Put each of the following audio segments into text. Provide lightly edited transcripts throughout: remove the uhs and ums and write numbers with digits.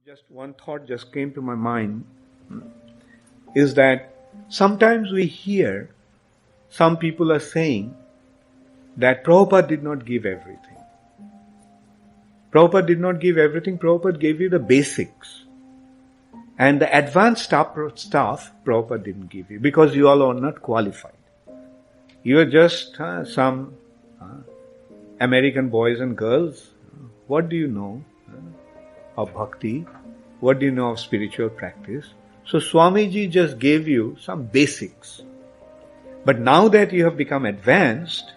Just one thought just came to my mind is that sometimes we hear some people are saying that Prabhupada did not give everything. Prabhupada did not give everything. Prabhupada gave you the basics. And the advanced stuff Prabhupada didn't give you because you all are not qualified. You are just some American boys and girls. What do you know of bhakti? What do you know of spiritual practice? So Swamiji just gave you some basics. But now that you have become advanced,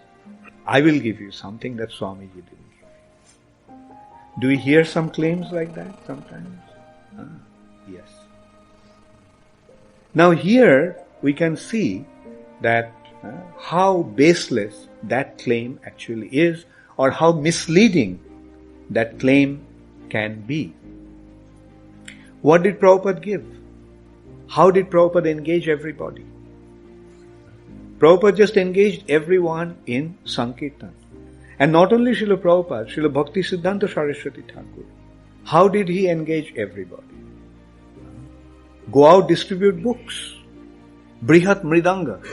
I will give you something that Swamiji didn't give you. Do we hear some claims like that sometimes? Yes. Now here we can see that how baseless that claim actually is, or how misleading that claim can be. What did Prabhupada give? How did Prabhupada engage everybody? Prabhupada just engaged everyone in Sankirtan. And not only Srila Prabhupada, Srila Bhakti Siddhanta Saraswati Thakur. How did he engage everybody? Go out, distribute books. Brihat Mridanga.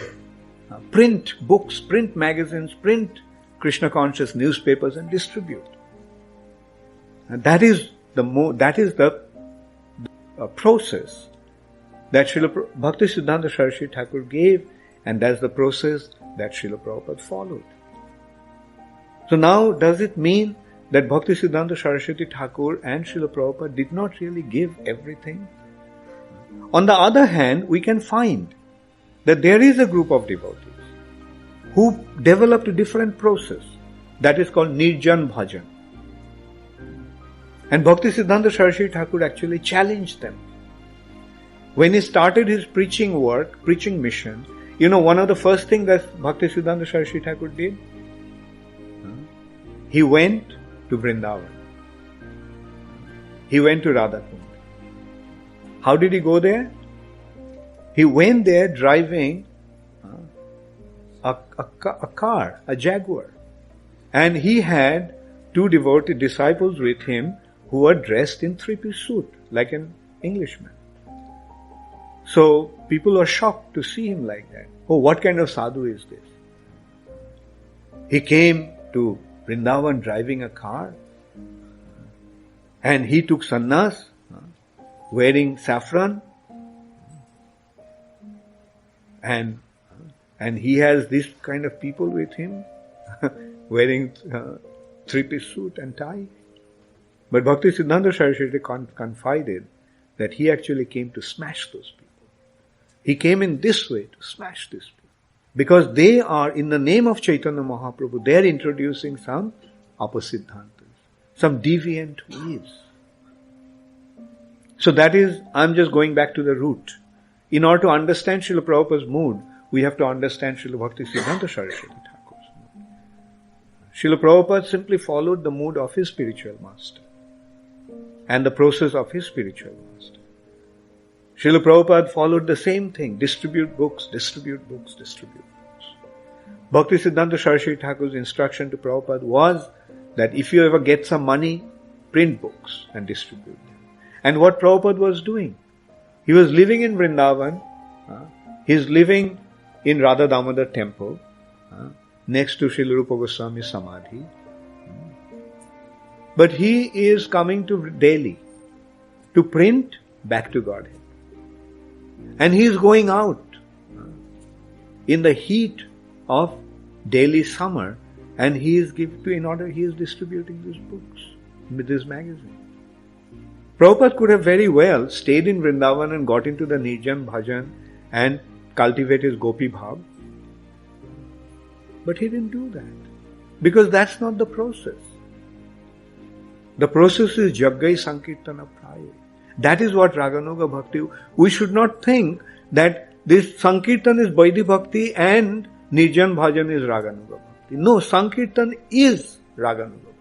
Print books, print magazines, print Krishna conscious newspapers and distribute. And that is the process that Srila Bhakti Siddhanta Saraswati Thakur gave, and that's the process that Srila Prabhupada followed. So now, does it mean that Bhakti Siddhanta Saraswati Thakur and Srila Prabhupada did not really give everything? On the other hand, we can find that there is a group of devotees who developed a different process that is called Nirjan Bhajan. And Bhakti Siddhanta Saraswati Thakur actually challenged them. When he started his preaching work, preaching mission, one of the first things that Bhakti Siddhanta Saraswati Thakur did, he went to Vrindavan. He went to Radhakund. How did he go there? He went there driving a car, a Jaguar. And he had two devoted disciples with him who were dressed in three-piece suit, like an Englishman. So people are shocked to see him like that. Oh, what kind of sadhu is this? He came to Vrindavan driving a car, and he took sannyas, wearing saffron, and he has this kind of people with him, wearing three-piece suit and tie. But Bhakti Siddhanta Saraswati confided that he actually came to smash those people. He came in this way to smash these people. Because they are, in the name of Chaitanya Mahaprabhu, they are introducing some apasiddhantas, some deviant ways. So that is, I'm just going back to the root. In order to understand Srila Prabhupada's mood, we have to understand Srila Bhakti Siddhanta Saraswati Thakur's mood. Srila Prabhupada simply followed the mood of his spiritual master and the process of his spiritual master. Srila Prabhupada followed the same thing, distribute books, distribute books, distribute books. Bhakti Siddhanta Saraswati Thakur's instruction to Prabhupada was that if you ever get some money, print books and distribute them. And what Prabhupada was doing, he was living in Vrindavan, he's living in Radha Damodar temple, next to Srila Rupa Goswami Samadhi. But he is coming to Delhi to print Back to Godhead. And he is going out in the heat of Delhi summer, and he is distributing these books with this magazine. Prabhupada could have very well stayed in Vrindavan and got into the Nirjan Bhajan and cultivate his Gopi Bhav. But he didn't do that. Because that's not the process. The process is Jaggai Sankirtana Praya. That is what Rāgānuga-Bhakti. We should not think that this Sankirtan is Vaidhi Bhakti and Nirjan Bhajan is Rāgānuga-Bhakti. No, Sankirtan is Rāgānuga-Bhakti.